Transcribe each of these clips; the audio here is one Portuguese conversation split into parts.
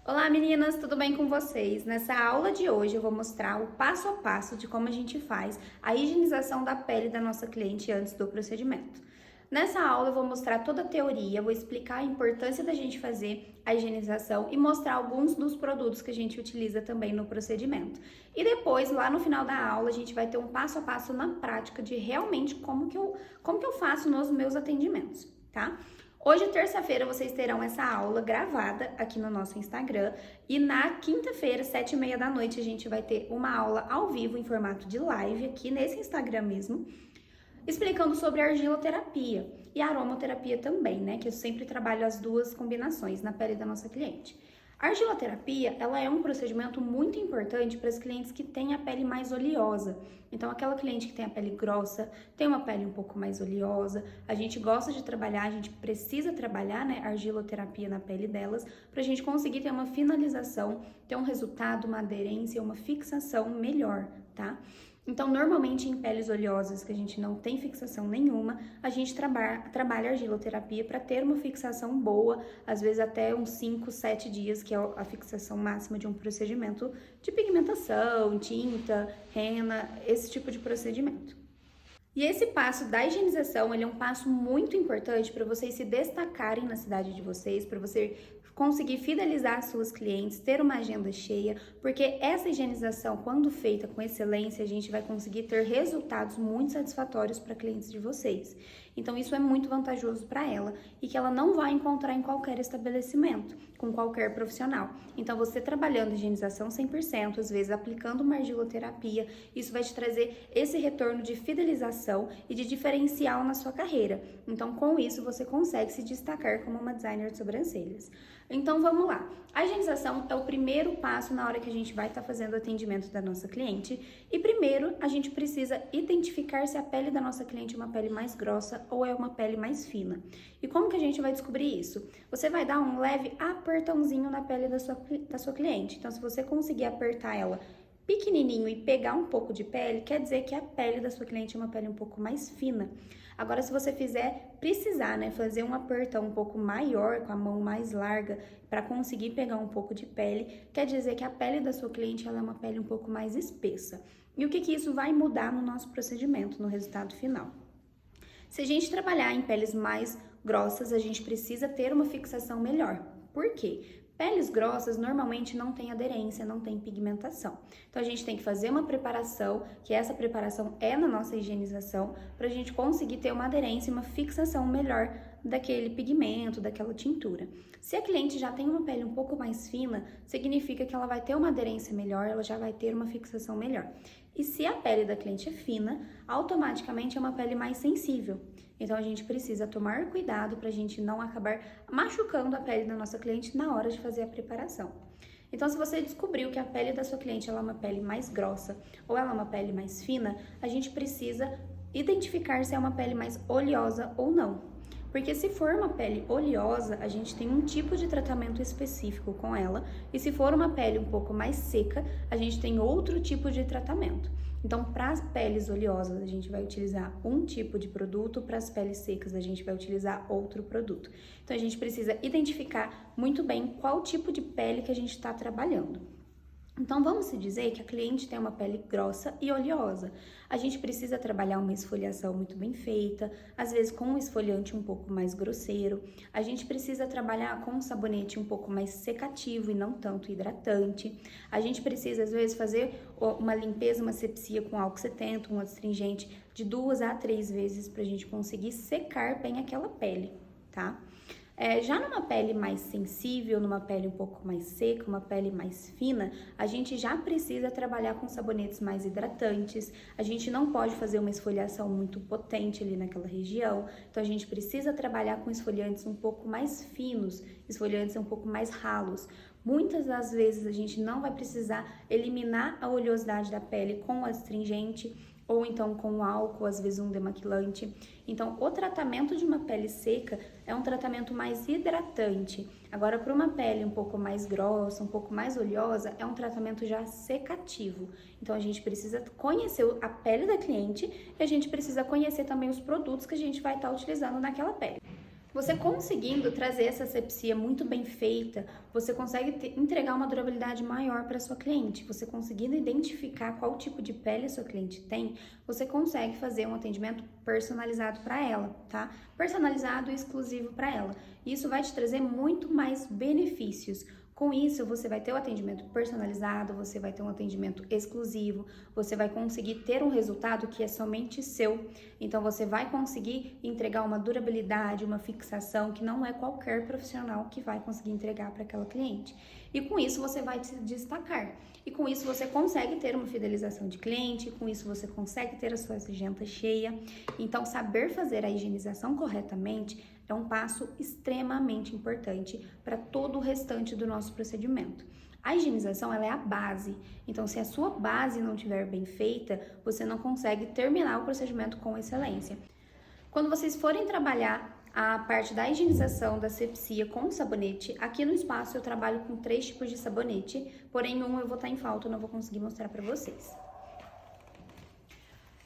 Olá meninas, tudo bem com vocês? Nessa aula de hoje eu vou mostrar o passo a passo de como a gente faz a higienização da pele da nossa cliente antes do procedimento. Nessa aula eu vou mostrar toda a teoria, vou explicar a importância da gente fazer a higienização e mostrar alguns dos produtos que a gente utiliza também no procedimento. E depois, lá no final da aula, a gente vai ter um passo a passo na prática de realmente como que eu faço nos meus atendimentos, tá? Hoje, terça-feira, vocês terão essa aula gravada aqui no nosso Instagram e na quinta-feira, 7h30 da noite, a gente vai ter uma aula ao vivo em formato de live aqui nesse Instagram mesmo, explicando sobre argiloterapia e aromaterapia também, né? Que eu sempre trabalho as duas combinações na pele da nossa cliente. A argiloterapia, ela é um procedimento muito importante para as clientes que têm a pele mais oleosa. Então, aquela cliente que tem a pele grossa, tem uma pele um pouco mais oleosa, a gente gosta de trabalhar, a gente precisa trabalhar, né, a argiloterapia na pele delas, para a gente conseguir ter uma finalização, ter um resultado, uma aderência, uma fixação melhor, tá? Então, normalmente em peles oleosas que a gente não tem fixação nenhuma, a gente trabalha a argiloterapia para ter uma fixação boa, às vezes até uns 5, 7 dias, que é a fixação máxima de um procedimento de pigmentação, tinta, rena, esse tipo de procedimento. E esse passo da higienização, ele é um passo muito importante para vocês se destacarem na cidade de vocês, para você conseguir fidelizar suas clientes, ter uma agenda cheia, porque essa higienização, quando feita com excelência, a gente vai conseguir ter resultados muito satisfatórios para clientes de vocês. Então isso é muito vantajoso para ela e que ela não vai encontrar em qualquer estabelecimento, com qualquer profissional. Então você trabalhando higienização 100%, às vezes aplicando uma argiloterapia, isso vai te trazer esse retorno de fidelização e de diferencial na sua carreira. Então com isso você consegue se destacar como uma designer de sobrancelhas. Então vamos lá. A higienização é o primeiro passo na hora que a gente vai estar fazendo o atendimento da nossa cliente. E primeiro a gente precisa identificar se a pele da nossa cliente é uma pele mais grossa ou é uma pele mais fina. E como que a gente vai descobrir isso? Você vai dar um leve apertãozinho na pele da sua cliente. Então, se você conseguir apertar ela pequenininho e pegar um pouco de pele, quer dizer que a pele da sua cliente é uma pele um pouco mais fina. Agora, se você precisar, né, fazer um apertão um pouco maior, com a mão mais larga, para conseguir pegar um pouco de pele, quer dizer que a pele da sua cliente ela é uma pele um pouco mais espessa. E o que isso vai mudar no nosso procedimento, no resultado final? Se a gente trabalhar em peles mais grossas, a gente precisa ter uma fixação melhor. Por quê? Peles grossas normalmente não tem aderência, não tem pigmentação. Então a gente tem que fazer uma preparação, que essa preparação é na nossa higienização, para a gente conseguir ter uma aderência e uma fixação melhor daquele pigmento, daquela tintura. Se a cliente já tem uma pele um pouco mais fina, significa que ela vai ter uma aderência melhor, ela já vai ter uma fixação melhor. E se a pele da cliente é fina, automaticamente é uma pele mais sensível. Então a gente precisa tomar cuidado para a gente não acabar machucando a pele da nossa cliente na hora de fazer a preparação. Então, se você descobriu que a pele da sua cliente ela é uma pele mais grossa ou ela é uma pele mais fina, a gente precisa identificar se é uma pele mais oleosa ou não. Porque se for uma pele oleosa, a gente tem um tipo de tratamento específico com ela, e se for uma pele um pouco mais seca, a gente tem outro tipo de tratamento. Então, para as peles oleosas, a gente vai utilizar um tipo de produto, para as peles secas, a gente vai utilizar outro produto. Então, a gente precisa identificar muito bem qual tipo de pele que a gente está trabalhando. Então, vamos se dizer que a cliente tem uma pele grossa e oleosa. A gente precisa trabalhar uma esfoliação muito bem feita, às vezes com um esfoliante um pouco mais grosseiro. A gente precisa trabalhar com um sabonete um pouco mais secativo e não tanto hidratante. A gente precisa, às vezes, fazer uma limpeza, uma asepsia com álcool 70, um astringente de 2 a 3 vezes para a gente conseguir secar bem aquela pele, tá? Já numa pele mais sensível, numa pele um pouco mais seca, uma pele mais fina, a gente já precisa trabalhar com sabonetes mais hidratantes, a gente não pode fazer uma esfoliação muito potente ali naquela região, então a gente precisa trabalhar com esfoliantes um pouco mais finos, esfoliantes um pouco mais ralos. Muitas das vezes a gente não vai precisar eliminar a oleosidade da pele com astringente, ou então com álcool, às vezes um demaquilante. Então, o tratamento de uma pele seca é um tratamento mais hidratante. Agora, para uma pele um pouco mais grossa, um pouco mais oleosa, é um tratamento já secativo. Então, a gente precisa conhecer a pele da cliente e a gente precisa conhecer também os produtos que a gente vai estar utilizando naquela pele. Você conseguindo trazer essa asepsia muito bem feita, você consegue entregar uma durabilidade maior para sua cliente. Você conseguindo identificar qual tipo de pele a sua cliente tem, você consegue fazer um atendimento personalizado para ela, tá? Personalizado e exclusivo para ela. Isso vai te trazer muito mais benefícios. Com isso, você vai ter o atendimento personalizado, você vai ter um atendimento exclusivo, você vai conseguir ter um resultado que é somente seu. Então, você vai conseguir entregar uma durabilidade, uma fixação que não é qualquer profissional que vai conseguir entregar para aquela cliente. E com isso, você vai se destacar. E com isso, você consegue ter uma fidelização de cliente, com isso, você consegue ter a sua agenda cheia. Então, saber fazer a higienização corretamente é um passo extremamente importante para todo o restante do nosso procedimento. A higienização, ela é a base. Então, se a sua base não estiver bem feita, você não consegue terminar o procedimento com excelência. Quando vocês forem trabalhar a parte da higienização da asepsia com sabonete, aqui no espaço eu trabalho com 3 tipos de sabonete, porém um eu vou estar em falta, eu não vou conseguir mostrar para vocês.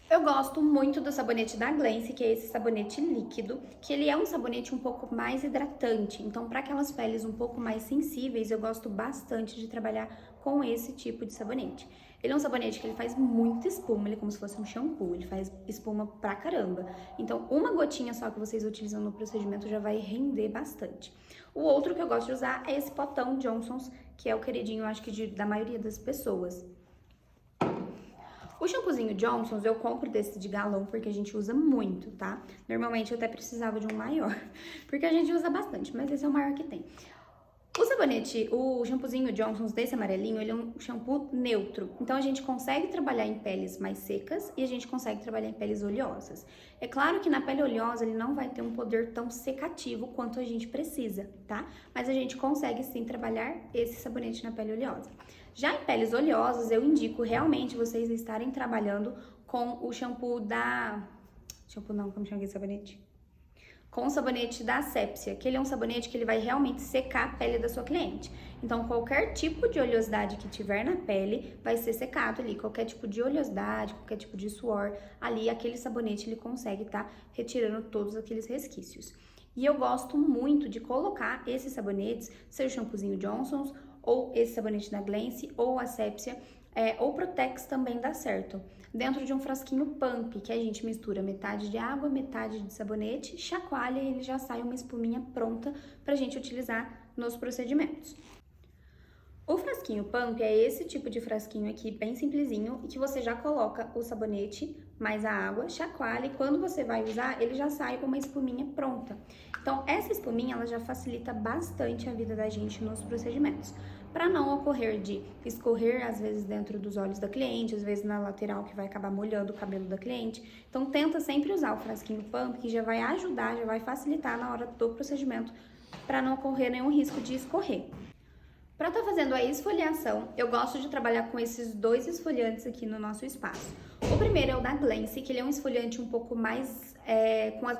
Eu gosto muito do sabonete da Glance, que é esse sabonete líquido, que ele é um sabonete um pouco mais hidratante. Então, para aquelas peles um pouco mais sensíveis, eu gosto bastante de trabalhar com esse tipo de sabonete. Ele é um sabonete que ele faz muita espuma, ele é como se fosse um shampoo, ele faz espuma pra caramba. Então, uma gotinha só que vocês utilizam no procedimento já vai render bastante. O outro que eu gosto de usar é esse potão Johnson's, que é o queridinho, acho que da maioria das pessoas. O shampoozinho Johnson's eu compro desse de galão porque a gente usa muito, tá? Normalmente eu até precisava de um maior, porque a gente usa bastante, mas esse é o maior que tem. O sabonete, o shampoozinho Johnson's desse amarelinho, ele é um shampoo neutro. Então a gente consegue trabalhar em peles mais secas e a gente consegue trabalhar em peles oleosas. É claro que na pele oleosa ele não vai ter um poder tão secativo quanto a gente precisa, tá? Mas a gente consegue sim trabalhar esse sabonete na pele oleosa. Já em peles oleosas, eu indico realmente vocês estarem trabalhando com o shampoo da... Shampoo não, como chama esse sabonete? Com o sabonete da Asepsia, que ele é um sabonete que ele vai realmente secar a pele da sua cliente. Então, qualquer tipo de oleosidade que tiver na pele vai ser secado ali. Qualquer tipo de oleosidade, qualquer tipo de suor, ali aquele sabonete ele consegue estar retirando todos aqueles resquícios. E eu gosto muito de colocar esses sabonetes, seja o shampoozinho Johnson's, ou esse sabonete da Glance, ou a Asepsia, ou Protex também dá certo. Dentro de um frasquinho pump, que a gente mistura metade de água, metade de sabonete, chacoalha e ele já sai uma espuminha pronta pra gente utilizar nos procedimentos. O frasquinho pump é esse tipo de frasquinho aqui, bem simplesinho, e que você já coloca o sabonete mais a água, chacoalha, e quando você vai usar, ele já sai uma espuminha pronta. Então, essa espuminha, ela já facilita bastante a vida da gente nos procedimentos. Para não ocorrer de escorrer, às vezes, dentro dos olhos da cliente, às vezes na lateral, que vai acabar molhando o cabelo da cliente. Então, tenta sempre usar o frasquinho pump, que já vai ajudar, já vai facilitar na hora do procedimento, para não ocorrer nenhum risco de escorrer. Para estar fazendo a esfoliação, eu gosto de trabalhar com esses 2 esfoliantes aqui no nosso espaço. O primeiro é o da Glance, que ele é um esfoliante um pouco mais,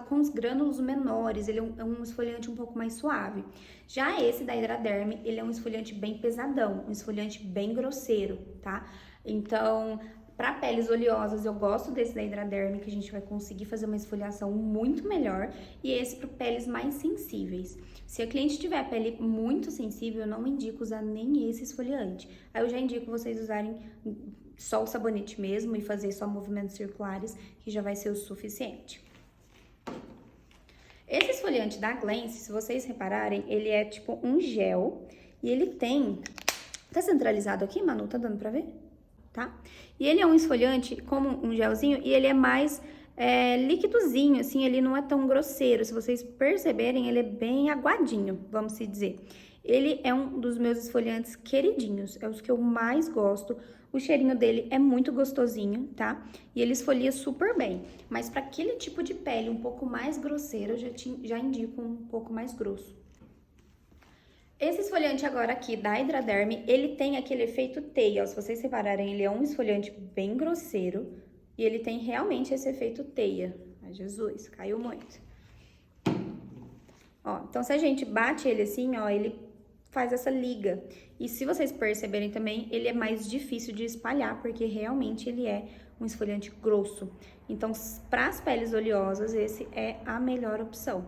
com os grânulos menores, ele é um esfoliante um pouco mais suave. Já esse da Hydraderm, ele é um esfoliante bem pesadão, um esfoliante bem grosseiro, tá? Então, para peles oleosas, eu gosto desse da Hydraderm, que a gente vai conseguir fazer uma esfoliação muito melhor, e esse para peles mais sensíveis. Se a cliente tiver a pele muito sensível, eu não indico usar nem esse esfoliante. Aí eu já indico vocês usarem só o sabonete mesmo e fazer só movimentos circulares, que já vai ser o suficiente. Esse esfoliante da Glance, se vocês repararem, ele é tipo um gel e ele tem... Tá centralizado aqui, Manu? Tá dando pra ver? Tá? E ele é um esfoliante como um gelzinho e ele é mais líquidozinho, assim, ele não é tão grosseiro. Se vocês perceberem, ele é bem aguadinho, vamos se dizer. Ele é um dos meus esfoliantes queridinhos, é os que eu mais gosto. O cheirinho dele é muito gostosinho, tá? E ele esfolia super bem. Mas para aquele tipo de pele um pouco mais grosseira, eu já indico um pouco mais grosso. Esse esfoliante agora aqui da Hydraderm, ele tem aquele efeito teia, ó, se vocês repararem, ele é um esfoliante bem grosseiro e ele tem realmente esse efeito teia. Ai, Jesus, caiu muito. Ó, então se a gente bate ele assim, ó, ele faz essa liga. E se vocês perceberem também, ele é mais difícil de espalhar, porque realmente ele é um esfoliante grosso. Então, para as peles oleosas, esse é a melhor opção.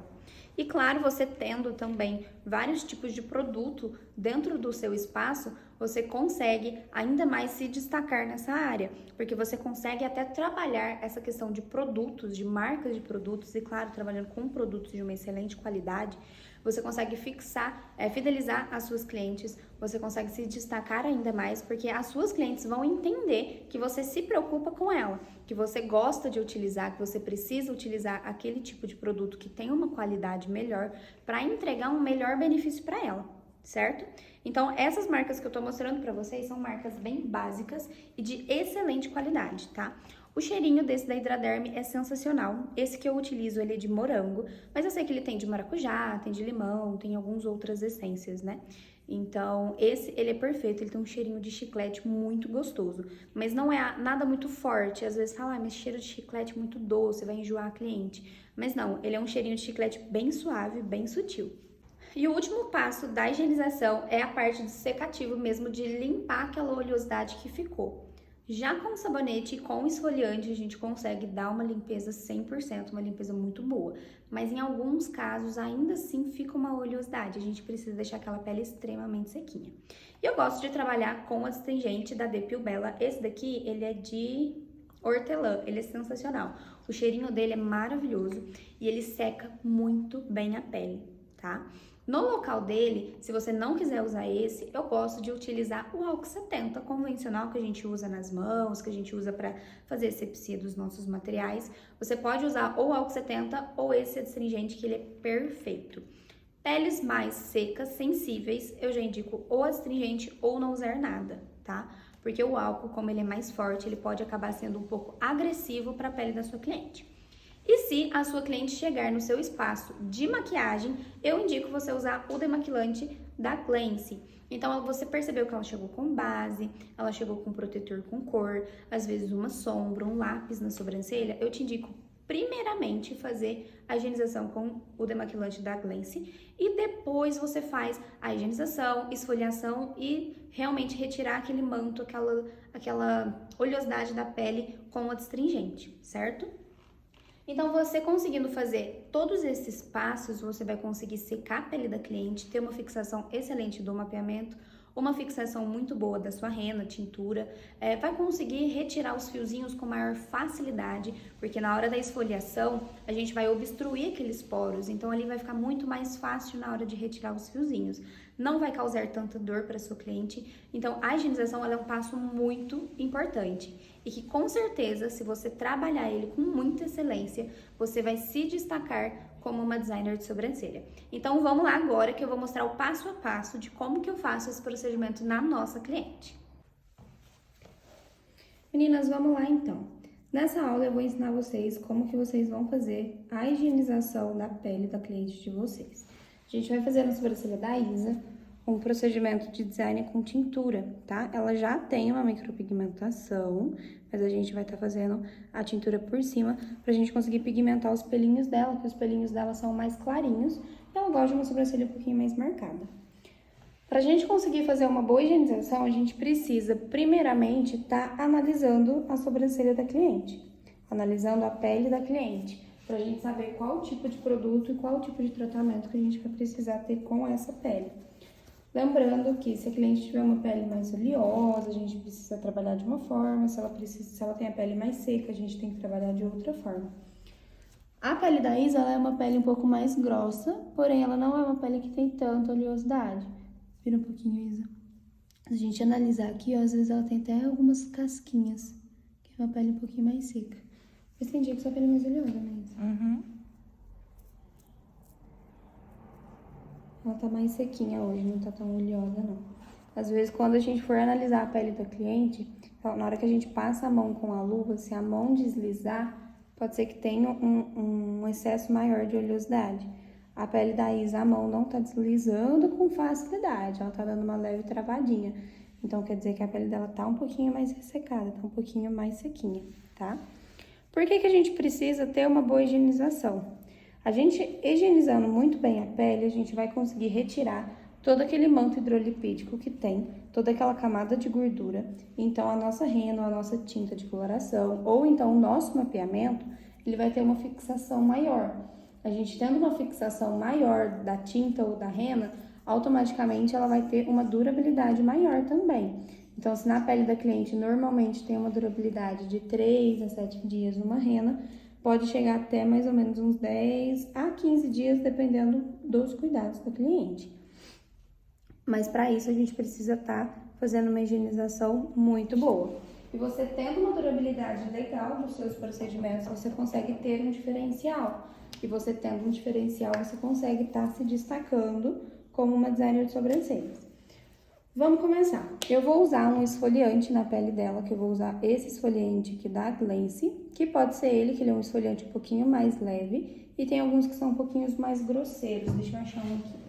E claro, você tendo também vários tipos de produto dentro do seu espaço, você consegue ainda mais se destacar nessa área, porque você consegue até trabalhar essa questão de produtos, de marcas de produtos e claro, trabalhando com produtos de uma excelente qualidade, você consegue fidelizar as suas clientes, você consegue se destacar ainda mais, porque as suas clientes vão entender que você se preocupa com ela, que você gosta de utilizar, que você precisa utilizar aquele tipo de produto que tem uma qualidade melhor para entregar um melhor benefício para ela, certo? Então, essas marcas que eu tô mostrando para vocês são marcas bem básicas e de excelente qualidade, tá? O cheirinho desse da Hidraderm é sensacional. Esse que eu utilizo, ele é de morango, mas eu sei que ele tem de maracujá, tem de limão, tem algumas outras essências, né? Então, ele é perfeito, ele tem um cheirinho de chiclete muito gostoso, mas não é nada muito forte. Às vezes fala, mas cheiro de chiclete muito doce, vai enjoar a cliente. Mas não, ele é um cheirinho de chiclete bem suave, bem sutil. E o último passo da higienização é a parte do secativo mesmo, de limpar aquela oleosidade que ficou. Já com sabonete e com esfoliante, a gente consegue dar uma limpeza 100%, uma limpeza muito boa. Mas em alguns casos, ainda assim, fica uma oleosidade. A gente precisa deixar aquela pele extremamente sequinha. E eu gosto de trabalhar com o astringente da Depul Bella. Esse daqui, ele é de hortelã, ele é sensacional. O cheirinho dele é maravilhoso e ele seca muito bem a pele, tá? No local dele, se você não quiser usar esse, eu gosto de utilizar o álcool 70 convencional que a gente usa nas mãos, que a gente usa para fazer asepsia dos nossos materiais. Você pode usar ou o álcool 70 ou esse astringente, que ele é perfeito. Peles mais secas, sensíveis, eu já indico ou astringente ou não usar nada, tá? Porque o álcool, como ele é mais forte, ele pode acabar sendo um pouco agressivo para a pele da sua cliente. E se a sua cliente chegar no seu espaço de maquiagem, eu indico você usar o demaquilante da Cleanse. Então, você percebeu que ela chegou com base, ela chegou com protetor com cor, às vezes uma sombra, um lápis na sobrancelha, eu te indico primeiramente fazer a higienização com o demaquilante da Cleanse e depois você faz a higienização, esfoliação e realmente retirar aquele manto, aquela oleosidade da pele com o astringente, certo? Então, você conseguindo fazer todos esses passos, você vai conseguir secar a pele da cliente, ter uma fixação excelente do mapeamento, uma fixação muito boa da sua rena, tintura, vai conseguir retirar os fiozinhos com maior facilidade, porque na hora da esfoliação, a gente vai obstruir aqueles poros, então ali vai ficar muito mais fácil na hora de retirar os fiozinhos. Não vai causar tanta dor para sua cliente, então a higienização ela é um passo muito importante e que com certeza, se você trabalhar ele com muita excelência, você vai se destacar como uma designer de sobrancelha. Então vamos lá agora que eu vou mostrar o passo a passo de como que eu faço esse procedimento na nossa cliente. Meninas, vamos lá então. Nessa aula eu vou ensinar vocês como que vocês vão fazer a higienização da pele da cliente de vocês. A gente vai fazer na sobrancelha da Isa um procedimento de design com tintura, tá? Ela já tem uma micropigmentação, mas a gente vai estar fazendo a tintura por cima pra gente conseguir pigmentar os pelinhos dela, porque os pelinhos dela são mais clarinhos e ela gosta de uma sobrancelha um pouquinho mais marcada. Pra gente conseguir fazer uma boa higienização, a gente precisa, primeiramente, estar analisando a sobrancelha da cliente, analisando a pele da cliente, pra gente saber qual tipo de produto e qual tipo de tratamento que a gente vai precisar ter com essa pele. Lembrando que se a cliente tiver uma pele mais oleosa, a gente precisa trabalhar de uma forma, se ela tem a pele mais seca, a gente tem que trabalhar de outra forma. A pele da Isa, ela é uma pele um pouco mais grossa, porém ela não é uma pele que tem tanta oleosidade. Vira um pouquinho, Isa. Se a gente analisar aqui, ó, às vezes ela tem até algumas casquinhas, que é uma pele um pouquinho mais seca. Mas tem dia que sua pele é mais oleosa, né, Isa? Uhum. Ela tá mais sequinha hoje, não tá tão oleosa, não. Às vezes, quando a gente for analisar a pele da cliente, na hora que a gente passa a mão com a luva, se a mão deslizar, pode ser que tenha um excesso maior de oleosidade. A pele da Isa, a mão não tá deslizando com facilidade, ela tá dando uma leve travadinha. Então, quer dizer que a pele dela tá um pouquinho mais ressecada, tá um pouquinho mais sequinha, tá? Por que que a gente precisa ter uma boa higienização? A gente higienizando muito bem a pele, a gente vai conseguir retirar todo aquele manto hidrolipídico que tem, toda aquela camada de gordura. Então, a nossa rena, a nossa tinta de coloração, ou então o nosso mapeamento, ele vai ter uma fixação maior. a gente tendo uma fixação maior da tinta ou da rena, automaticamente ela vai ter uma durabilidade maior também. Então, se na pele da cliente normalmente tem uma durabilidade de 3 a 7 dias numa rena, pode chegar até mais ou menos uns 10 a 15 dias, dependendo dos cuidados da cliente. Mas para isso a gente precisa estar fazendo uma higienização muito boa. E você tendo uma durabilidade legal dos seus procedimentos, você consegue ter um diferencial. E você tendo um diferencial, você consegue estar se destacando como uma designer de sobrancelhas. Vamos começar. Eu vou usar um esfoliante na pele dela, que eu vou usar esse esfoliante aqui da Glance, que pode ser ele, que ele é um esfoliante um pouquinho mais leve, e tem alguns que são um pouquinho mais grosseiros. Deixa eu achar um aqui.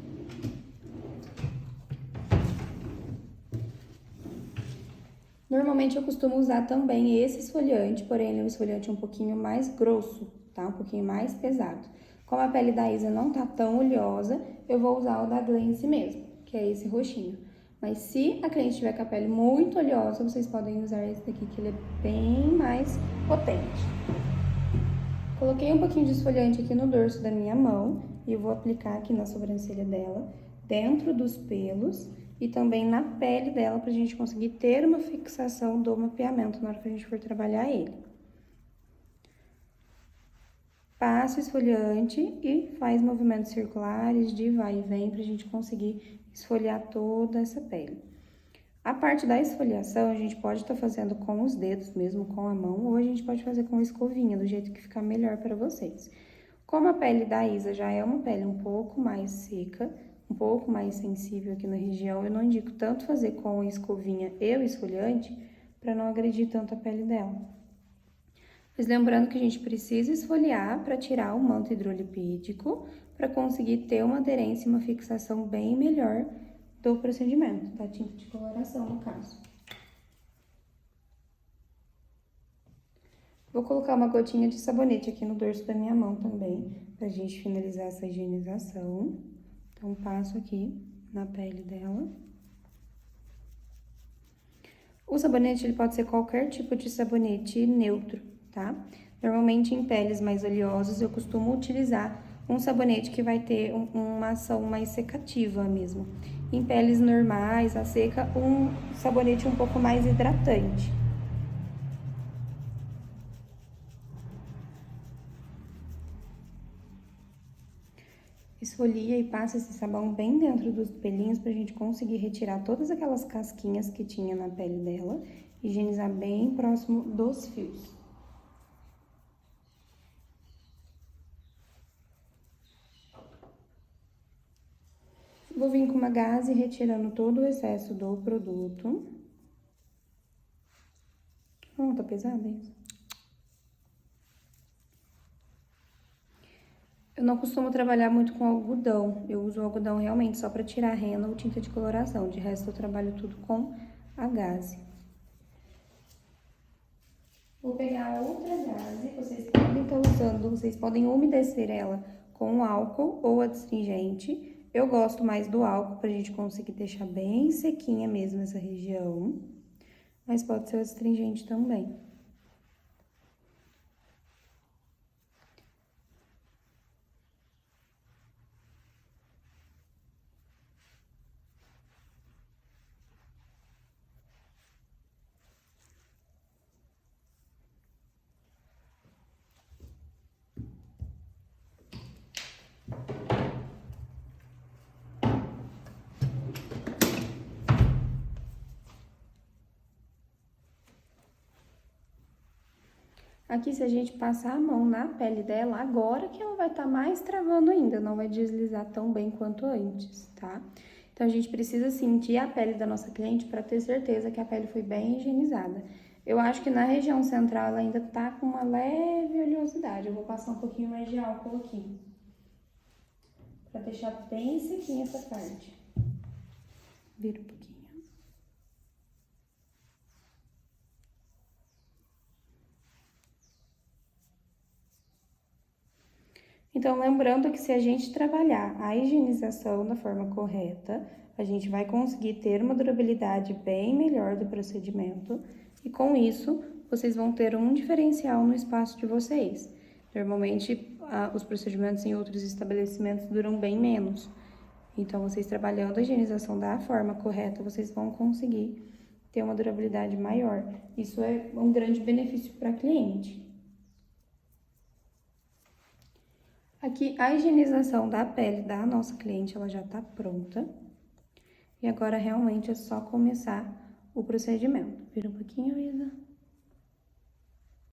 Normalmente eu costumo usar também esse esfoliante, porém ele é um esfoliante um pouquinho mais grosso, tá? Um pouquinho mais pesado. Como a pele da Isa não tá tão oleosa, eu vou usar o da Glance mesmo, que é esse roxinho. Mas se a cliente tiver com a pele muito oleosa, vocês podem usar esse daqui, que ele é bem mais potente. Coloquei um pouquinho de esfoliante aqui no dorso da minha mão e eu vou aplicar aqui na sobrancelha dela, dentro dos pelos e também na pele dela, pra gente conseguir ter uma fixação do mapeamento na hora que a gente for trabalhar ele. Passa o esfoliante e faz movimentos circulares de vai e vem pra gente conseguir esfoliar toda essa pele. A parte da esfoliação a gente pode estar fazendo com os dedos mesmo, com a mão, ou a gente pode fazer com escovinha, do jeito que ficar melhor para vocês. Como a pele da Isa já é uma pele um pouco mais seca, um pouco mais sensível aqui na região, eu não indico tanto fazer com a escovinha e o esfoliante para não agredir tanto a pele dela. Mas lembrando que a gente precisa esfoliar para tirar o manto hidrolipídico, para conseguir ter uma aderência e uma fixação bem melhor do procedimento, da tinta de coloração, no caso. Vou colocar uma gotinha de sabonete aqui no dorso da minha mão também, pra gente finalizar essa higienização. Então, passo aqui na pele dela. O sabonete, ele pode ser qualquer tipo de sabonete neutro, tá? Normalmente, em peles mais oleosas, eu costumo utilizar um sabonete que vai ter uma ação mais secativa mesmo. Em peles normais, a seca, um sabonete um pouco mais hidratante. Esfolia e passa esse sabão bem dentro dos pelinhos pra gente conseguir retirar todas aquelas casquinhas que tinha na pele dela, higienizar bem próximo dos fios. Vou vir com uma gaze retirando todo o excesso do produto. Tá pesada isso? Eu não costumo trabalhar muito com algodão. Eu uso o algodão realmente só para tirar rena ou tinta de coloração. De resto, eu trabalho tudo com a gaze. Vou pegar outra gaze, vocês podem estar usando, vocês podem umedecer ela com álcool ou adstringente. Eu gosto mais do álcool pra gente conseguir deixar bem sequinha mesmo essa região, mas pode ser o adstringente também. Aqui, se a gente passar a mão na pele dela, agora que ela vai estar mais travando ainda, não vai deslizar tão bem quanto antes, tá? Então, a gente precisa sentir a pele da nossa cliente para ter certeza que a pele foi bem higienizada. Eu acho que na região central ela ainda tá com uma leve oleosidade. Eu vou passar um pouquinho mais de álcool aqui, para deixar bem sequinha essa parte. Vira um pouquinho. Então, lembrando que se a gente trabalhar a higienização da forma correta, a gente vai conseguir ter uma durabilidade bem melhor do procedimento e com isso, vocês vão ter um diferencial no espaço de vocês. Normalmente, os procedimentos em outros estabelecimentos duram bem menos. Então, vocês trabalhando a higienização da forma correta, vocês vão conseguir ter uma durabilidade maior. Isso é um grande benefício para a cliente. Aqui, a higienização da pele da nossa cliente, ela já tá pronta. E agora, realmente, é só começar o procedimento. Vira um pouquinho, Isa.